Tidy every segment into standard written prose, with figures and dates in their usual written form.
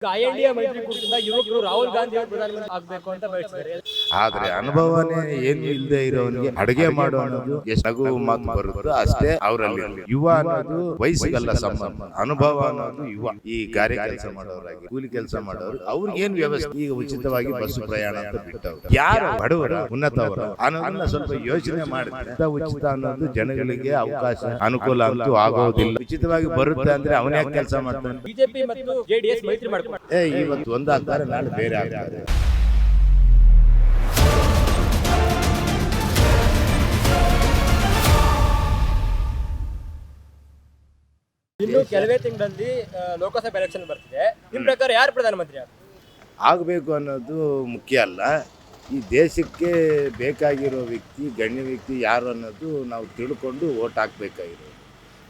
INDA ಮೈತ್ರಿಕೂಟದಿಂದ ಯುವಕರು ರಾಹುಲ್ ಗಾಂಧಿ ಅವರು ಪ್ರಧಾನಮಂತ್ರಿ ಆಗಬೇಕು ಅಂತ ಬಯಸಿದ್ದಾರೆ. ಆದ್ರೆ ಅನುಭವನೇ ಏನು ಇಲ್ಲದೆ ಇರೋನಿಗೆ ಅಡುಗೆ ಮಾಡೋ ಅನ್ನೋದು ಎಷ್ಟು ನಗು ಮಾತು ಬರುತ್ತೋ ಅಷ್ಟೇ ಅವರಲ್ಲಿ. ಯುವ ಅನ್ನೋದು ವಯಸ್ಸಿಗಲ್ಲ ಸಂಬಂಧ, ಅನುಭವ ಅನ್ನೋದು ಯುವ. ಈ ಗಾರೆ ಕೆಲಸ ಮಾಡೋರಾಗಿ, ಕೂಲಿ ಕೆಲಸ ಮಾಡೋರು ಅವ್ರಿಗೆ ಏನ್ ವ್ಯವಸ್ಥೆ, ಈಗ ಉಚಿತವಾಗಿ ಬಸ್ ಪ್ರಯಾಣ ಅಂತ ಬಿಟ್ಟವ್ರು, ಯಾರು ಬಡವರ ಉನ್ನತವರ ಅನ್ನೋದನ್ನ ಸ್ವಲ್ಪ ಯೋಚನೆ ಮಾಡಿದ್ರೆ ಉಚಿತ ಅನ್ನೋದು ಜನಗಳಿಗೆ ಅವಕಾಶ ಅನುಕೂಲ ಅಂತೂ ಆಗೋದಿಲ್ಲ. ಉಚಿತವಾಗಿ ಬರುತ್ತೆ ಅಂದ್ರೆ ಅವನೇ ಕೆಲಸ ಮಾಡ್ತಾನೆ. ಬಿಜೆಪಿ ಮತ್ತು ಜೆಡಿಎಸ್ ಮೈತ್ರಿ ಮಾಡ್ತಾರೆ. ಇವತ್ತು ಒಂದಾಗ್ತಾರೆ, ನಾಳೆ ಬೇರೆ ಆಗ್ತಾರೆ. ಇನ್ನು ಕೆಲವೇ ತಿಂಗಳಲ್ಲಿ ಲೋಕಸಭೆ ಎಲೆಕ್ಷನ್ ಬರ್ತಿದೆ. ನಿಮ್ ಪ್ರಕಾರ ಯಾರು ಪ್ರಧಾನಮಂತ್ರಿ ಆಗಬೇಕು ಅನ್ನೋದು ಮುಖ್ಯ ಅಲ್ಲ. ಈ ದೇಶಕ್ಕೆ ಬೇಕಾಗಿರೋ ವ್ಯಕ್ತಿ, ಗಣ್ಯ ವ್ಯಕ್ತಿ ಯಾರು ಅನ್ನೋದು ನಾವು ತಿಳ್ಕೊಂಡು ಓಟ್ ಹಾಕ್ಬೇಕಾಗಿರೋದು.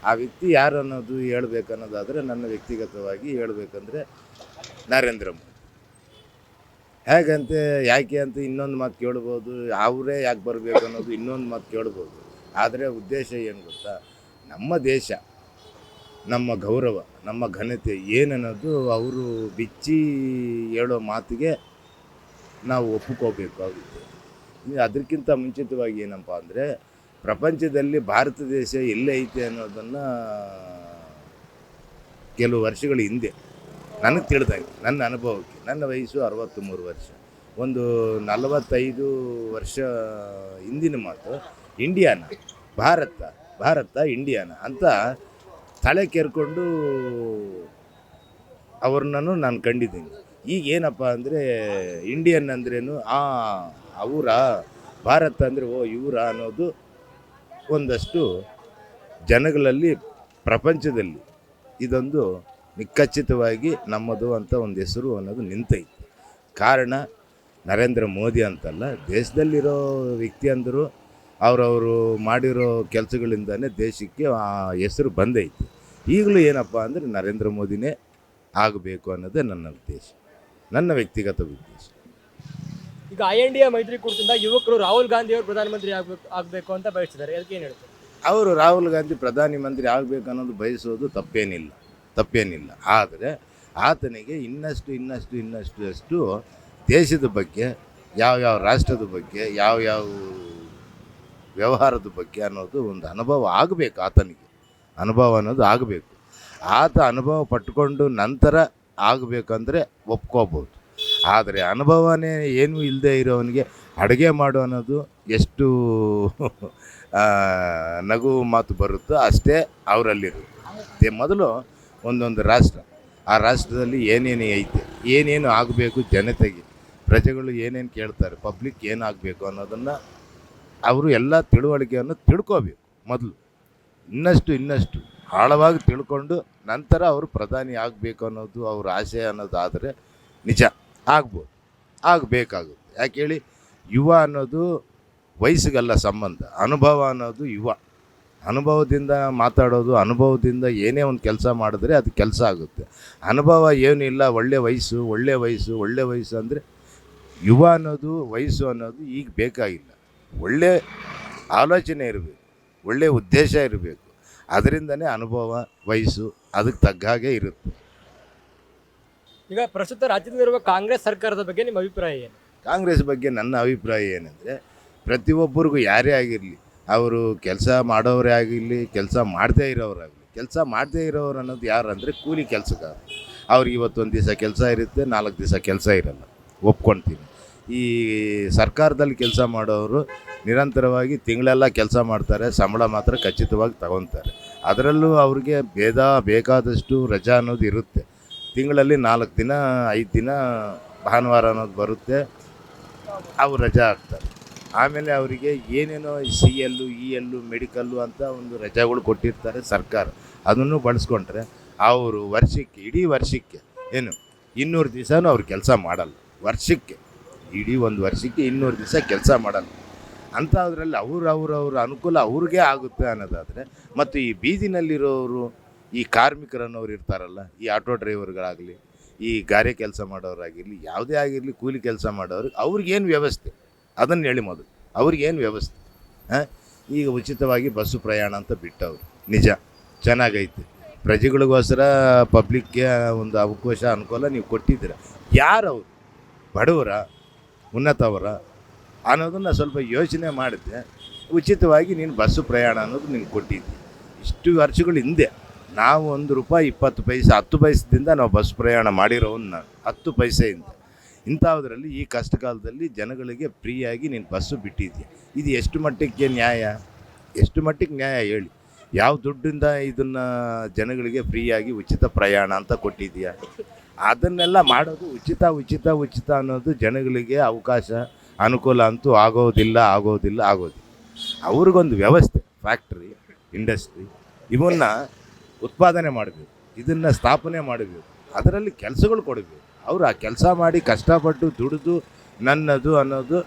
ಆ ವ್ಯಕ್ತಿ ಯಾರು ಅನ್ನೋದು ಹೇಳ್ಬೇಕನ್ನೋದಾದರೆ ನನ್ನ ವ್ಯಕ್ತಿಗತವಾಗಿ ಹೇಳ್ಬೇಕಂದ್ರೆ ನರೇಂದ್ರ ಮೋದಿ. ಹೇಗಂತೆ ಯಾಕೆ ಅಂತ ಇನ್ನೊಂದು ಮಾತು ಕೇಳ್ಬೋದು, ಅವರೇ ಯಾಕೆ ಬರಬೇಕು ಅನ್ನೋದು ಇನ್ನೊಂದು ಮಾತು ಕೇಳ್ಬೋದು. ಆದರೆ ಉದ್ದೇಶ ಏನು ಗೊತ್ತಾ, ನಮ್ಮ ದೇಶ, ನಮ್ಮ ಗೌರವ, ನಮ್ಮ ಘನತೆ ಏನನ್ನೋದು ಅವರು ಬಿಚ್ಚಿ ಹೇಳೋ ಮಾತಿಗೆ ನಾವು ಒಪ್ಪಿಕೋಬೇಕು ಆಗುತ್ತೆ. ಅದಕ್ಕಿಂತ ಮುಂಚಿತವಾಗಿ ಏನಪ್ಪ ಅಂದರೆ, ಪ್ರಪಂಚದಲ್ಲಿ ಭಾರತ ದೇಶ ಎಲ್ಲೇ ಐತೆ ಅನ್ನೋದನ್ನು ಕೆಲವು ವರ್ಷಗಳ ಹಿಂದೆ ನನಗೆ ತಿಳಿದಂಗೆ, ನನ್ನ ಅನುಭವಕ್ಕೆ, ನನ್ನ ವಯಸ್ಸು 63 ವರ್ಷ, ಒಂದು 45 ವರ್ಷ ಹಿಂದಿನ ಮಾತು, ಇಂಡಿಯಾನ ಭಾರತ ಇಂಡಿಯಾನ ಅಂತ ತಲೆ ಕೆರ್ಕೊಂಡು ಅವ್ರನ್ನೂ ನಾನು ಕಂಡಿದ್ದೀನಿ. ಈಗ ಏನಪ್ಪ ಅಂದರೆ, ಇಂಡಿಯನ್ ಅಂದ್ರೇನು, ಅವರ ಭಾರತ ಅಂದರೆ ಓ ಇವರ ಅನ್ನೋದು ಒಂದಷ್ಟು ಜನಗಳಲ್ಲಿ, ಪ್ರಪಂಚದಲ್ಲಿ ಇದೊಂದು ನಿಖಚಿತವಾಗಿ ನಮ್ಮದು ಅಂತ ಒಂದು ಹೆಸರು ಅನ್ನೋದು ನಿಂತೈತೆ. ಕಾರಣ ನರೇಂದ್ರ ಮೋದಿ ಅಂತಲ್ಲ, ದೇಶದಲ್ಲಿರೋ ವ್ಯಕ್ತಿ ಅಂದರು ಅವರವರು ಮಾಡಿರೋ ಕೆಲಸಗಳಿಂದನೇ ದೇಶಕ್ಕೆ ಆ ಹೆಸರು ಬಂದೈತೆ. ಈಗಲೂ ಏನಪ್ಪ ಅಂದರೆ ನರೇಂದ್ರ ಮೋದಿನೇ ಆಗಬೇಕು ಅನ್ನೋದೇ ನನ್ನ ಉದ್ದೇಶ, ನನ್ನ ವ್ಯಕ್ತಿಗತ ಉದ್ದೇಶ. ಈಗ ಐಎನ್ಡಿಎ ಮೈತ್ರಿಕೂಟದಿಂದ ಯುವಕರು ರಾಹುಲ್ ಗಾಂಧಿ ಅವರು ಪ್ರಧಾನಮಂತ್ರಿ ಆಗಬೇಕು ಅಂತ ಬಯಸಿದ್ದಾರೆ. ಅದಕ್ಕೆ ಏನು ಹೇಳ್ತಾರೆ? ಅವರು ರಾಹುಲ್ ಗಾಂಧಿ ಪ್ರಧಾನಿ ಮಂತ್ರಿ ಆಗಬೇಕು ಅನ್ನೋದು ಬಯಸೋದು ತಪ್ಪೇನಿಲ್ಲ. ಆದರೆ ಆತನಿಗೆ ಇನ್ನಷ್ಟು ದೇಶದ ಬಗ್ಗೆ, ಯಾವ ರಾಷ್ಟ್ರದ ಬಗ್ಗೆ, ಯಾವ ವ್ಯವಹಾರದ ಬಗ್ಗೆ ಅನ್ನೋದು ಒಂದು ಅನುಭವ ಆಗಬೇಕು. ಆತನಿಗೆ ಅನುಭವ ಅನ್ನೋದು ಆಗಬೇಕು. ಆತ ಅನುಭವ ಪಟ್ಕೊಂಡು ನಂತರ ಆಗಬೇಕಂದ್ರೆ ಒಪ್ಕೋಬೋದು. ಆದರೆ ಅನುಭವನೇ ಏನೂ ಇಲ್ಲದೆ ಇರೋವನಿಗೆ ಅಡುಗೆ ಮಾಡು ಅನ್ನೋದು ಎಷ್ಟು ನಗು ಮಾತು ಬರುತ್ತೋ ಅಷ್ಟೇ ಅವರಲ್ಲಿರುತ್ತೆ. ಮೊದಲು ಒಂದೊಂದು ರಾಷ್ಟ್ರ, ಆ ರಾಷ್ಟ್ರದಲ್ಲಿ ಏನೇನು ಐತೆ, ಏನೇನು ಆಗಬೇಕು, ಜನತೆಗೆ ಪ್ರಜೆಗಳು ಏನೇನು ಕೇಳ್ತಾರೆ, ಪಬ್ಲಿಕ್ ಏನಾಗಬೇಕು ಅನ್ನೋದನ್ನು ಅವರು ಎಲ್ಲ ತಿಳುವಳಿಕೆಯನ್ನು ತಿಳ್ಕೋಬೇಕು. ಮೊದಲು ಇನ್ನಷ್ಟು ಆಳವಾಗಿ ತಿಳ್ಕೊಂಡು ನಂತರ ಅವರು ಪ್ರಧಾನಿ ಆಗಬೇಕು ಅನ್ನೋದು ಅವ್ರ ಆಶಯ ಅನ್ನೋದಾದರೆ ನಿಜ ಆಗಬೇಕಾಗುತ್ತೆ. ಯಾಕೆ ಹೇಳಿ, ಯುವ ಅನ್ನೋದು ವಯಸ್ಸಿಗಲ್ಲ ಸಂಬಂಧ, ಅನುಭವ ಅನ್ನೋದು ಯುವ. ಅನುಭವದಿಂದ ಮಾತಾಡೋದು, ಅನುಭವದಿಂದ ಏನೇ ಒಂದು ಕೆಲಸ ಮಾಡಿದ್ರೆ ಅದು ಕೆಲಸ ಆಗುತ್ತೆ. ಅನುಭವ ಏನಿಲ್ಲ, ಒಳ್ಳೆ ವಯಸ್ಸು ಅಂದರೆ ಯುವ ಅನ್ನೋದು, ವಯಸ್ಸು ಅನ್ನೋದು ಈಗ ಬೇಕಾಗಿಲ್ಲ. ಒಳ್ಳೆ ಆಲೋಚನೆ ಇರಬೇಕು, ಒಳ್ಳೆ ಉದ್ದೇಶ ಇರಬೇಕು. ಅದರಿಂದನೇ ಅನುಭವ, ವಯಸ್ಸು ಅದಕ್ಕೆ ತಗ್ಗ ಹಾಗೆ ಇರುತ್ತೆ. ಈಗ ಪ್ರಸ್ತುತ ರಾಜ್ಯದಲ್ಲಿರುವ ಕಾಂಗ್ರೆಸ್ ಸರ್ಕಾರದ ಬಗ್ಗೆ ನಿಮ್ಮ ಅಭಿಪ್ರಾಯ ಏನು? ಕಾಂಗ್ರೆಸ್ ಬಗ್ಗೆ ನನ್ನ ಅಭಿಪ್ರಾಯ ಏನಂದರೆ, ಪ್ರತಿಯೊಬ್ಬರಿಗೂ ಯಾರೇ ಆಗಿರಲಿ, ಅವರು ಕೆಲಸ ಮಾಡೋರೇ ಆಗಿರಲಿ, ಕೆಲಸ ಮಾಡದೇ ಇರೋರು ಅನ್ನೋದು ಯಾರು ಅಂದರೆ ಕೂಲಿ ಕೆಲಸಗಾರ. ಅವ್ರಿಗೆ ಇವತ್ತೊಂದು ದಿವಸ ಕೆಲಸ ಇರುತ್ತೆ, 4 ದಿವಸ ಕೆಲಸ ಇರಲ್ಲ, ಒಪ್ಕೊಳ್ತೀನಿ. ಈ ಸರ್ಕಾರದಲ್ಲಿ ಕೆಲಸ ಮಾಡೋರು ನಿರಂತರವಾಗಿ ತಿಂಗಳೆಲ್ಲ ಕೆಲಸ ಮಾಡ್ತಾರೆ, ಸಂಬಳ ಮಾತ್ರ ಖಚಿತವಾಗಿ ತಗೊತಾರೆ. ಅದರಲ್ಲೂ ಅವ್ರಿಗೆ ಬೇಕಾದಷ್ಟು ರಜಾ ಅನ್ನೋದು ಇರುತ್ತೆ. ತಿಂಗಳಲ್ಲಿ 4 ದಿನ 5 ದಿನ ಭಾನುವಾರ ಅನ್ನೋದು ಬರುತ್ತೆ, ಅವು ರಜಾ ಆಗ್ತಾರೆ. ಆಮೇಲೆ ಅವರಿಗೆ ಏನೇನೋ CL EL ಮೆಡಿಕಲ್ಲು ಅಂತ ಒಂದು ರಜಾಗಳು ಕೊಟ್ಟಿರ್ತಾರೆ ಸರ್ಕಾರ. ಅದನ್ನು ಬಳಸ್ಕೊಂಡ್ರೆ ಅವರು ಇಡೀ ವರ್ಷಕ್ಕೆ 200 ದಿವಸನೂ ಅವ್ರು ಕೆಲಸ ಮಾಡಲ್ಲ. ಇಡೀ ಒಂದು ವರ್ಷಕ್ಕೆ 200 ದಿವಸ ಕೆಲಸ ಮಾಡಲ್ಲ. ಅಂಥದ್ರಲ್ಲಿ ಅವ್ರ ಅನುಕೂಲ ಅವ್ರಿಗೆ ಆಗುತ್ತೆ ಅನ್ನೋದಾದರೆ, ಮತ್ತು ಈ ಬೀದಿನಲ್ಲಿರೋರು, ಈ ಕಾರ್ಮಿಕರನ್ನೋರು ಇರ್ತಾರಲ್ಲ, ಈ ಆಟೋ ಡ್ರೈವರ್ಗಳಾಗಲಿ, ಈ ಗಾರೆ ಕೆಲಸ ಮಾಡೋರಾಗಿರಲಿ, ಯಾವುದೇ ಆಗಿರಲಿ, ಕೂಲಿ ಕೆಲಸ ಮಾಡೋರಿಗೆ ಅವ್ರಿಗೇನು ವ್ಯವಸ್ಥೆ ಅದನ್ನು ಹೇಳಿ ಮೊದಲು. ಅವ್ರಿಗೇನು ವ್ಯವಸ್ಥೆ? ಈಗ ಉಚಿತವಾಗಿ ಬಸ್ಸು ಪ್ರಯಾಣ ಅಂತ ಬಿಟ್ಟವ್ರು, ನಿಜ ಚೆನ್ನಾಗೈತೆ. ಪ್ರಜೆಗಳಿಗೋಸ್ಕರ ಪಬ್ಲಿಕ್ಗೆ ಒಂದು ಅವಕಾಶ ಅನುಕೂಲ ನೀವು ಕೊಟ್ಟಿದ್ದೀರ. ಯಾರವರು ಬಡವರ ಉನ್ನತವರ ಅನ್ನೋದನ್ನು ಸ್ವಲ್ಪ ಯೋಚನೆ ಮಾಡಿದ್ರೆ ಉಚಿತವಾಗಿ ನೀನು ಬಸ್ಸು ಪ್ರಯಾಣ ಅನ್ನೋದು ನೀನು ಕೊಟ್ಟಿದ್ದಿ. ಇಷ್ಟು ವರ್ಷಗಳ ಹಿಂದೆ ನಾವು ₹1 20 ಪೈಸೆ 10 ಪೈಸದಿಂದ ನಾವು ಬಸ್ ಪ್ರಯಾಣ ಮಾಡಿರೋವನ್ನ 10 ಪೈಸೆಯಿಂದ ಇಂಥದ್ರಲ್ಲಿ ಈ ಕಷ್ಟ ಕಾಲದಲ್ಲಿ ಜನಗಳಿಗೆ ಫ್ರೀಯಾಗಿ ನೀನು ಬಸ್ಸು ಬಿಟ್ಟಿದ್ದೀಯ. ಇದು ಎಷ್ಟು ಮಟ್ಟಕ್ಕೆ ನ್ಯಾಯ? ಎಷ್ಟು ಮಟ್ಟಿಗೆ ನ್ಯಾಯ ಹೇಳಿ? ಯಾವ ದುಡ್ಡಿಂದ ಇದನ್ನು ಜನಗಳಿಗೆ ಫ್ರೀಯಾಗಿ ಉಚಿತ ಪ್ರಯಾಣ ಅಂತ ಕೊಟ್ಟಿದ್ದೀಯ? ಅದನ್ನೆಲ್ಲ ಮಾಡೋದು ಉಚಿತ ಉಚಿತ ಉಚಿತ ಅನ್ನೋದು ಜನಗಳಿಗೆ ಅವಕಾಶ ಅನುಕೂಲ ಅಂತೂ ಆಗೋದಿಲ್ಲ. ಅವ್ರಿಗೊಂದು ವ್ಯವಸ್ಥೆ, ಫ್ಯಾಕ್ಟ್ರಿ, ಇಂಡಸ್ಟ್ರಿ ಇವನ್ನ ಉತ್ಪಾದನೆ ಮಾಡಬೇಕು, ಇದನ್ನು ಸ್ಥಾಪನೆ ಮಾಡಬೇಕು, ಅದರಲ್ಲಿ ಕೆಲಸಗಳು ಕೊಡಬೇಕು. ಅವರು ಆ ಕೆಲಸ ಮಾಡಿ ಕಷ್ಟಪಟ್ಟು ದುಡಿದು ನನ್ನದು ಅನ್ನೋದು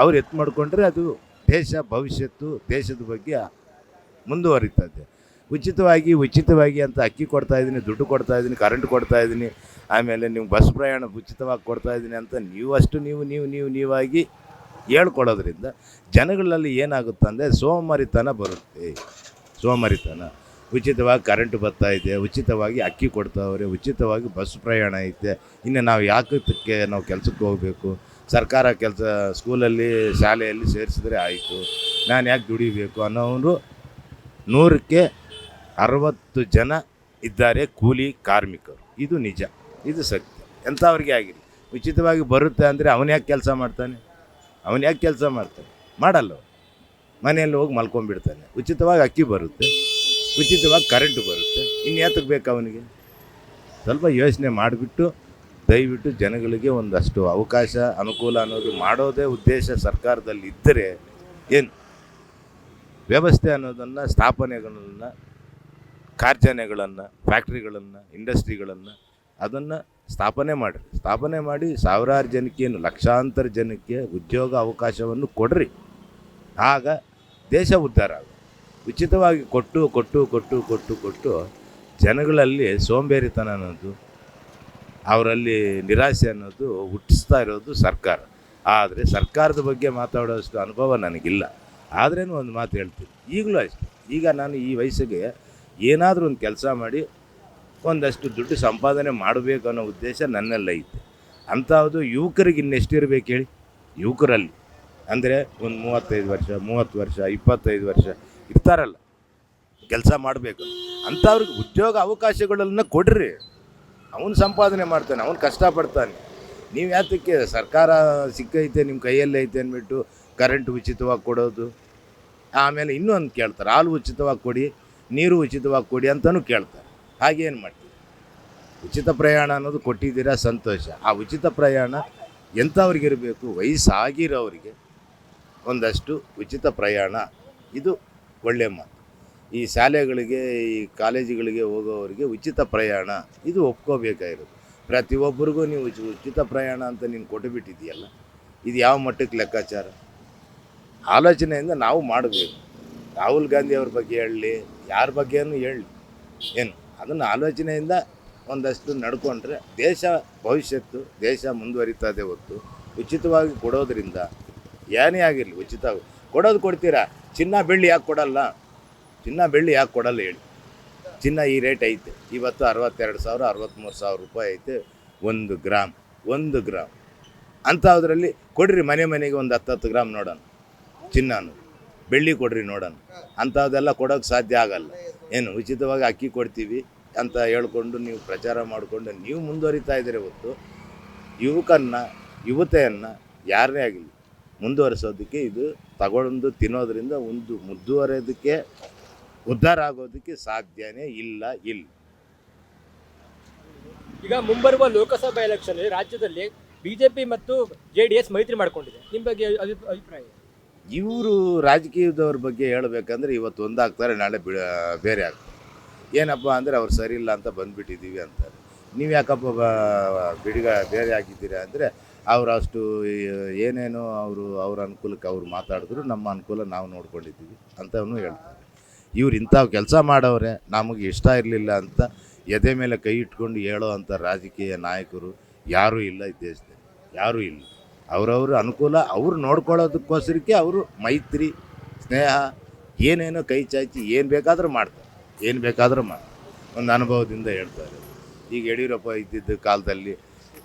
ಅವ್ರು ಎತ್ತು ಮಾಡಿಕೊಂಡ್ರೆ ಅದು ದೇಶ ಭವಿಷ್ಯತ್ತು, ದೇಶದ ಬಗ್ಗೆ ಮುಂದುವರಿತದೆ. ಉಚಿತವಾಗಿ ಅಂತ ಅಕ್ಕಿ ಕೊಡ್ತಾಯಿದ್ದೀನಿ, ದುಡ್ಡು ಕೊಡ್ತಾಯಿದ್ದೀನಿ, ಕರೆಂಟ್ ಕೊಡ್ತಾಯಿದ್ದೀನಿ, ಆಮೇಲೆ ನೀವು ಬಸ್ ಪ್ರಯಾಣ ಉಚಿತವಾಗಿ ಕೊಡ್ತಾಯಿದ್ದೀನಿ ಅಂತ ನೀವಾಗಿ ಹೇಳ್ಕೊಡೋದ್ರಿಂದ ಜನಗಳಲ್ಲಿ ಏನಾಗುತ್ತೆ ಅಂದರೆ ಸೋಮಾರಿತನ ಬರುತ್ತೆ. ಉಚಿತವಾಗಿ ಕರೆಂಟ್ ಬರ್ತಾಯಿದೆ, ಉಚಿತವಾಗಿ ಅಕ್ಕಿ ಕೊಡ್ತಾವ್ರೆ, ಉಚಿತವಾಗಿ ಬಸ್ ಪ್ರಯಾಣ ಐತೆ, ಇನ್ನು ನಾವು ಯಾಕೆ ನಾವು ಕೆಲಸಕ್ಕೆ ಹೋಗಬೇಕು? ಸರ್ಕಾರ ಕೆಲಸ ಸ್ಕೂಲಲ್ಲಿ ಶಾಲೆಯಲ್ಲಿ ಸೇರಿಸಿದ್ರೆ ಆಯಿತು, ನಾನು ಯಾಕೆ ದುಡಿಬೇಕು ಅನ್ನೋರು 100ಕ್ಕೆ 60 ಜನ ಇದ್ದಾರೆ ಕೂಲಿ ಕಾರ್ಮಿಕರು. ಇದು ನಿಜ, ಇದು ಸತ್ಯ. ಎಂಥವ್ರಿಗೆ ಆಗಿರಲಿ ಉಚಿತವಾಗಿ ಬರುತ್ತೆ ಅಂದರೆ ಅವನು ಯಾಕೆ ಕೆಲಸ ಮಾಡ್ತಾನೆ? ಮಾಡಲ್ಲ. ಮನೆಯಲ್ಲಿ ಹೋಗಿ ಮಲ್ಕೊಂಡ್ಬಿಡ್ತಾನೆ. ಉಚಿತವಾಗಿ ಅಕ್ಕಿ ಬರುತ್ತೆ, ಉಚಿತವಾಗಿ ಕರೆಂಟು ಬರುತ್ತೆ, ಇನ್ನು ಯಾತಕ್ಕೆ ಬೇಕು ಅವನಿಗೆ? ಸ್ವಲ್ಪ ಯೋಚನೆ ಮಾಡಿಬಿಟ್ಟು ದಯವಿಟ್ಟು ಜನಗಳಿಗೆ ಒಂದಷ್ಟು ಅವಕಾಶ ಅನುಕೂಲ ಅನ್ನೋದು ಮಾಡೋದೇ ಉದ್ದೇಶ ಸರ್ಕಾರದಲ್ಲಿ ಇದ್ದರೆ ಏನು ವ್ಯವಸ್ಥೆ ಅನ್ನೋದನ್ನು, ಸ್ಥಾಪನೆಗಳನ್ನು, ಕಾರ್ಖಾನೆಗಳನ್ನು, ಫ್ಯಾಕ್ಟ್ರಿಗಳನ್ನು, ಇಂಡಸ್ಟ್ರಿಗಳನ್ನು ಅದನ್ನು ಸ್ಥಾಪನೆ ಮಾಡಿ ಸಾವಿರಾರು ಜನಕ್ಕೆ, ಲಕ್ಷಾಂತರ ಜನಕ್ಕೆ ಉದ್ಯೋಗ ಅವಕಾಶವನ್ನು ಕೊಡ್ರಿ. ಆಗ ದೇಶ ಉದ್ಧಾರ ಆಗುತ್ತೆ. ಉಚಿತವಾಗಿ ಕೊಟ್ಟು ಜನಗಳಲ್ಲಿ ಸೋಂಬೇರಿತನ ಅನ್ನೋದು, ಅವರಲ್ಲಿ ನಿರಾಸೆ ಅನ್ನೋದು ಹುಟ್ಟಿಸ್ತಾ ಇರೋದು ಸರ್ಕಾರ. ಆದರೆ ಸರ್ಕಾರದ ಬಗ್ಗೆ ಮಾತಾಡೋಷ್ಟು ಅನುಭವ ನನಗಿಲ್ಲ. ಆದ್ರೇನು ಒಂದು ಮಾತು ಹೇಳ್ತೀನಿ, ಈಗಲೂ ಅಷ್ಟೇ. ಈಗ ನಾನು ಈ ವಯಸ್ಸಿಗೆ ಏನಾದರೂ ಒಂದು ಕೆಲಸ ಮಾಡಿ ಒಂದಷ್ಟು ದುಡ್ಡು ಸಂಪಾದನೆ ಮಾಡಬೇಕು ಅನ್ನೋ ಉದ್ದೇಶ ನನ್ನೆಲ್ಲ ಐತೆ. ಅಂಥದ್ದು ಯುವಕರಿಗೆ ಇನ್ನೆಷ್ಟಿರಬೇಕು ಹೇಳಿ? ಯುವಕರಲ್ಲಿ ಅಂದರೆ ಒಂದು 35 ವರ್ಷ, 30 ವರ್ಷ, 25 ವರ್ಷ ಇರ್ತಾರಲ್ಲ, ಕೆಲಸ ಮಾಡಬೇಕು ಅಂಥವ್ರಿಗೆ ಉದ್ಯೋಗ ಅವಕಾಶಗಳನ್ನು ಕೊಡ್ರಿ. ಅವನು ಸಂಪಾದನೆ ಮಾಡ್ತಾನೆ, ಅವನು ಕಷ್ಟಪಡ್ತಾನೆ. ನೀವು ಯಾತಕ್ಕೆ ಸರ್ಕಾರ ಸಿಕ್ಕೈತೆ ನಿಮ್ಮ ಕೈಯಲ್ಲೇ ಐತೆ ಅಂದ್ಬಿಟ್ಟು ಕರೆಂಟ್ ಉಚಿತವಾಗಿ ಕೊಡೋದು, ಆಮೇಲೆ ಇನ್ನೊಂದು ಕೇಳ್ತಾರೆ ಹಾಲು ಉಚಿತವಾಗಿ ಕೊಡಿ, ನೀರು ಉಚಿತವಾಗಿ ಕೊಡಿ ಅಂತಲೂ ಕೇಳ್ತಾರೆ. ಹಾಗೇನು ಮಾಡ್ತೀವಿ? ಉಚಿತ ಪ್ರಯಾಣ ಅನ್ನೋದು ಕೊಟ್ಟಿದ್ದೀರಾ, ಸಂತೋಷ. ಆ ಉಚಿತ ಪ್ರಯಾಣ ಎಂಥವ್ರಿಗಿರಬೇಕು? ವಯಸ್ಸಾಗಿರೋರಿಗೆ ಒಂದಷ್ಟು ಉಚಿತ ಪ್ರಯಾಣ, ಇದು ಒಳ್ಳೆಯ ಮಾತು. ಈ ಶಾಲೆಗಳಿಗೆ, ಈ ಕಾಲೇಜುಗಳಿಗೆ ಹೋಗೋವರಿಗೆ ಉಚಿತ ಪ್ರಯಾಣ ಇದು ಒಪ್ಕೋಬೇಕಾಗಿರೋದು. ಪ್ರತಿಯೊಬ್ಬರಿಗೂ ನೀವು ಉಚಿತ ಪ್ರಯಾಣ ಅಂತ ನೀನು ಕೊಟ್ಟುಬಿಟ್ಟಿದೆಯಲ್ಲ, ಇದು ಯಾವ ಮಟ್ಟಕ್ಕೆ ಲೆಕ್ಕಾಚಾರ? ಆಲೋಚನೆಯಿಂದ ನಾವು ಮಾಡಬೇಕು. ರಾಹುಲ್ ಗಾಂಧಿ ಅವ್ರ ಬಗ್ಗೆ ಹೇಳಲಿ, ಯಾರ ಬಗ್ಗೆನೂ ಹೇಳಲಿ, ಏನು ಅದನ್ನು ಆಲೋಚನೆಯಿಂದ ಒಂದಷ್ಟು ನಡ್ಕೊಂಡ್ರೆ ದೇಶ ಭವಿಷ್ಯತ್ತು, ದೇಶ ಮುಂದುವರಿತದೆ. ಹೊತ್ತು ಉಚಿತವಾಗಿ ಕೊಡೋದ್ರಿಂದ ಏನೇ ಆಗಿರಲಿ, ಉಚಿತ ಕೊಡೋದು ಕೊಡ್ತೀರಾ. ಚಿನ್ನ ಬೆಳ್ಳಿ ಯಾಕೆ ಕೊಡಲ್ಲ ಹೇಳಿ? ಚಿನ್ನ ಈ ರೇಟ್ ಐತೆ ಇವತ್ತು 62,000 63,000 ರೂಪಾಯಿ ಐತೆ ಒಂದು ಗ್ರಾಮ್ ಅಂಥದ್ರಲ್ಲಿ ಕೊಡ್ರಿ. ಮನೆಗೆ ಒಂದು 10 ಗ್ರಾಮ್ ನೋಡೋಣ ಚಿನ್ನನು, ಬೆಳ್ಳಿ ಕೊಡ್ರಿ ನೋಡೋಣ. ಅಂಥದ್ದೆಲ್ಲ ಕೊಡೋಕ್ಕೆ ಸಾಧ್ಯ ಆಗಲ್ಲ. ಏನು ಉಚಿತವಾಗಿ ಅಕ್ಕಿ ಕೊಡ್ತೀವಿ ಅಂತ ಹೇಳ್ಕೊಂಡು ನೀವು ಪ್ರಚಾರ ಮಾಡಿಕೊಂಡು ನೀವು ಮುಂದುವರಿತಾ ಇದ್ದೀರಿ. ಹೊತ್ತು ಯುವತೆಯನ್ನು ಯಾರೇ ಆಗಲಿ ಮುಂದುವರಿಸೋದಕ್ಕೆ, ಇದು ತಗೊಂಡು ತಿನ್ನೋದ್ರಿಂದ ಒಂದು ಮುಂದುವರೆಯೋದಕ್ಕೆ, ಉದ್ಧಾರ ಆಗೋದಕ್ಕೆ ಸಾಧ್ಯನೇ ಇಲ್ಲ. ಈಗ ಮುಂಬರುವ ಲೋಕಸಭಾ ಎಲೆಕ್ಷನ್ ರಾಜ್ಯದಲ್ಲಿ ಬಿಜೆಪಿ ಮತ್ತು JDS ಮೈತ್ರಿ ಮಾಡ್ಕೊಂಡಿದೆ. ನಿಮ್ಮ ಬಗ್ಗೆ ಅಭಿಪ್ರಾಯ? ಇವರು ರಾಜಕೀಯದವ್ರ ಬಗ್ಗೆ ಹೇಳಬೇಕಂದ್ರೆ ಇವತ್ತು ಒಂದಾಗ್ತಾರೆ, ನಾಳೆ ಬೇರೆ ಆಗ್ತಾರೆ. ಏನಪ್ಪ ಅಂದರೆ ಅವ್ರು ಸರಿ ಇಲ್ಲ ಅಂತ ಬಂದುಬಿಟ್ಟಿದ್ದೀವಿ ಅಂತಾರೆ. ನೀವು ಯಾಕಪ್ಪ ಬೇರೆ ಆಗಿದ್ದೀರಾ ಅಂದರೆ ಅವರು ಅಷ್ಟು ಏನೇನೋ ಅವ್ರ ಅನುಕೂಲಕ್ಕೆ ಅವ್ರು ಮಾತಾಡಿದ್ರು, ನಮ್ಮ ಅನುಕೂಲ ನಾವು ನೋಡ್ಕೊಂಡಿದ್ದೀವಿ ಅಂತವನು ಹೇಳ್ತಾರೆ. ಇವ್ರು ಇಂಥವು ಕೆಲಸ ಮಾಡೋರೆ, ನಮಗೆ ಇಷ್ಟ ಇರಲಿಲ್ಲ ಅಂತ ಎದೆ ಮೇಲೆ ಕೈ ಇಟ್ಕೊಂಡು ಹೇಳೋ ಅಂಥ ರಾಜಕೀಯ ನಾಯಕರು ಯಾರೂ ಇಲ್ಲ ಈ ದೇಶದಲ್ಲಿ, ಯಾರೂ ಇಲ್ಲ. ಅವರವ್ರ ಅನುಕೂಲ ಅವ್ರು ನೋಡ್ಕೊಳ್ಳೋದಕ್ಕೋಸ್ಕರಕ್ಕೆ ಅವರು ಮೈತ್ರಿ, ಸ್ನೇಹ, ಏನೇನೋ ಕೈ ಚಾಚಿ ಏನು ಬೇಕಾದರೂ ಮಾಡ್ತಾರೆ. ಒಂದು ಅನುಭವದಿಂದ ಹೇಳ್ತಾರೆ. ಈಗ ಯಡಿಯೂರಪ್ಪ ಇದ್ದಿದ್ದ ಕಾಲದಲ್ಲಿ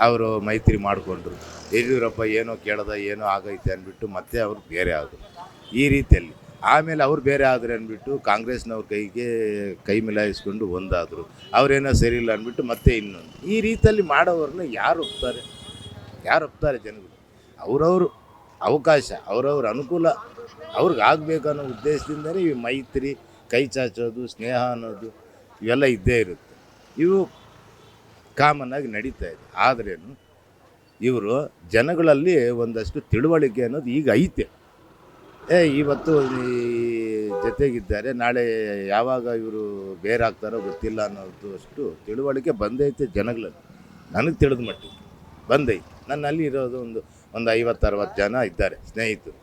ಅವರು ಮೈತ್ರಿ ಮಾಡಿಕೊಂಡ್ರು. ಯಡಿಯೂರಪ್ಪ ಏನೋ ಕೇಳ್ದ ಏನೋ ಆಗೈತೆ ಅಂದ್ಬಿಟ್ಟು ಮತ್ತೆ ಅವರು ಬೇರೆ ಆದರು. ಈ ರೀತಿಯಲ್ಲಿ ಆಮೇಲೆ ಅವ್ರು ಬೇರೆ ಆದರೆ ಅಂದ್ಬಿಟ್ಟು ಕಾಂಗ್ರೆಸ್ನವ್ರ ಕೈ ಮಿಲಾಯಿಸ್ಕೊಂಡು ಒಂದಾದರು. ಅವರೇನೋ ಸರಿ ಇಲ್ಲ ಅಂದ್ಬಿಟ್ಟು ಮತ್ತೆ ಇನ್ನೊಂದು. ಈ ರೀತಿಯಲ್ಲಿ ಮಾಡೋವ್ರನ್ನ ಯಾರು ಒಪ್ತಾರೆ ಜನಗಳು? ಅವರವರು ಅವಕಾಶ, ಅವರವ್ರ ಅನುಕೂಲ ಅವ್ರಿಗೆ ಆಗಬೇಕನ್ನೋ ಉದ್ದೇಶದಿಂದಲೇ ಈ ಮೈತ್ರಿ, ಕೈ ಚಾಚೋದು, ಸ್ನೇಹ ಅನ್ನೋದು ಇವೆಲ್ಲ ಇದ್ದೇ ಇರುತ್ತೆ. ಇವು ಕಾಮನ್ನಾಗಿ ನಡೀತಾ ಇದೆ. ಆದ್ರೇನು ಇವರು ಜನಗಳಲ್ಲಿ ಒಂದಷ್ಟು ತಿಳುವಳಿಕೆ ಅನ್ನೋದು ಈಗ ಐತೆ. ಇವತ್ತು ಈ ಜೊತೆಗಿದ್ದಾರೆ, ನಾಳೆ ಯಾವಾಗ ಇವರು ಬೇರೆ ಆಗ್ತಾರೋ ಗೊತ್ತಿಲ್ಲ ಅನ್ನೋದು ಅಷ್ಟು ತಿಳುವಳಿಕೆ ಬಂದೈತೆ ಜನಗಳಲ್ಲಿ. ನನಗೆ ತಿಳಿದ ಮಟ್ಟಿಗೆ ಬಂದೈತೆ. ನನ್ನಲ್ಲಿ ಇರೋದು ಒಂದು 50-60 ಜನ ಇದ್ದಾರೆ ಸ್ನೇಹಿತರು,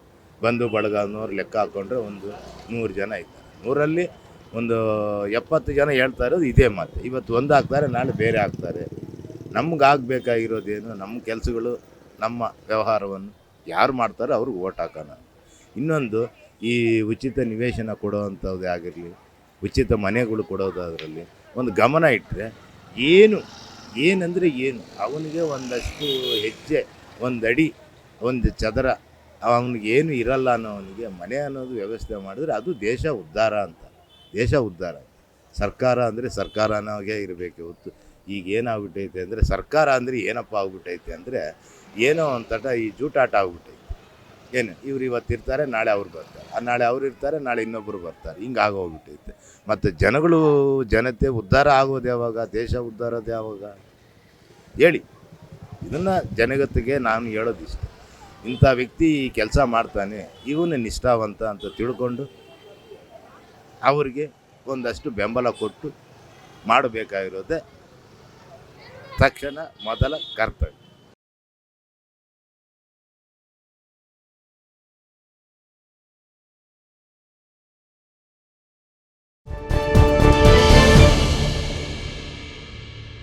ಬಂಧು ಬಳಗ ಅನ್ನೋರು ಲೆಕ್ಕ ಹಾಕ್ಕೊಂಡ್ರೆ ಒಂದು 100 ಜನ ಇದ್ದಾರೆ. 100ರಲ್ಲಿ ಒಂದು 70 ಜನ ಹೇಳ್ತಾ ಇರೋದು ಇದೇ ಮಾತು. ಇವತ್ತು ಒಂದು ಆಗ್ತಾರೆ, ನಾಳೆ ಬೇರೆ ಆಗ್ತಾರೆ. ನಮ್ಗಾಗಬೇಕಾಗಿರೋದೇನು, ನಮ್ಮ ಕೆಲಸಗಳು, ನಮ್ಮ ವ್ಯವಹಾರವನ್ನು ಯಾರು ಮಾಡ್ತಾರೋ ಅವ್ರಿಗೆ ಓಟ್ ಹಾಕೋಣ. ಇನ್ನೊಂದು, ಈ ಉಚಿತ ನಿವೇಶನ ಕೊಡೋವಂಥದ್ದೇ ಆಗಿರಲಿ, ಉಚಿತ ಮನೆಗಳು ಕೊಡೋದಾದ್ರಲ್ಲಿ ಒಂದು ಗಮನ ಇಟ್ಟರೆ ಏನಂದರೆ ಅವನಿಗೆ ಒಂದಷ್ಟು ಹೆಜ್ಜೆ, ಒಂದು ಅಡಿ, ಒಂದು ಚದರ ಅವನಿಗೆ ಏನು ಇರಲ್ಲ ಅನ್ನೋವನಿಗೆ ಮನೆ ಅನ್ನೋದು ವ್ಯವಸ್ಥೆ ಮಾಡಿದ್ರೆ ಅದು ದೇಶ ಉದ್ಧಾರ ಅಂತ. ಸರ್ಕಾರ ಅಂದರೆ ಸರ್ಕಾರನಾಗೇ ಇರಬೇಕು ಹೊತ್ತು. ಈಗ ಏನಾಗ್ಬಿಟ್ಟೈತೆ ಅಂದರೆ ಸರ್ಕಾರ ಅಂದರೆ ಏನಪ್ಪ ಆಗ್ಬಿಟ್ಟೈತೆ ಅಂದರೆ ಏನೋ ಒಂಥರ ಈ ಜೂಟಾಟ ಆಗ್ಬಿಟ್ಟೈತೆ. ಇವ್ರು ಇವತ್ತು ಇರ್ತಾರೆ, ನಾಳೆ ಅವ್ರು ಬರ್ತಾರೆ, ನಾಳೆ ಅವ್ರು ಇರ್ತಾರೆ, ನಾಳೆ ಇನ್ನೊಬ್ಬರು ಬರ್ತಾರೆ. ಹಿಂಗೆ ಆಗೋಗ್ಬಿಟ್ಟೈತೆ. ಮತ್ತು ಜನತೆ ಉದ್ಧಾರ ಆಗೋದು ಯಾವಾಗ? ದೇಶ ಉದ್ಧಾರದ ಯಾವಾಗ ಹೇಳಿ? ಇದನ್ನು ಜನಗತ್ತಿಗೆ ನಾನು ಹೇಳೋದಿಷ್ಟ. ಇಂಥ ವ್ಯಕ್ತಿ ಈ ಕೆಲಸ ಮಾಡ್ತಾನೆ, ಇವನು ನಿಷ್ಠಾವಂತ ಅಂತ ತಿಳ್ಕೊಂಡು ಅವ್ರಿಗೆ ಒಂದಷ್ಟು ಬೆಂಬಲ ಕೊಟ್ಟು ಮಾಡಬೇಕಾಗಿರೋದೇ ತಕ್ಷಣ ಮೊದಲ ಕರ್ತವ್ಯ.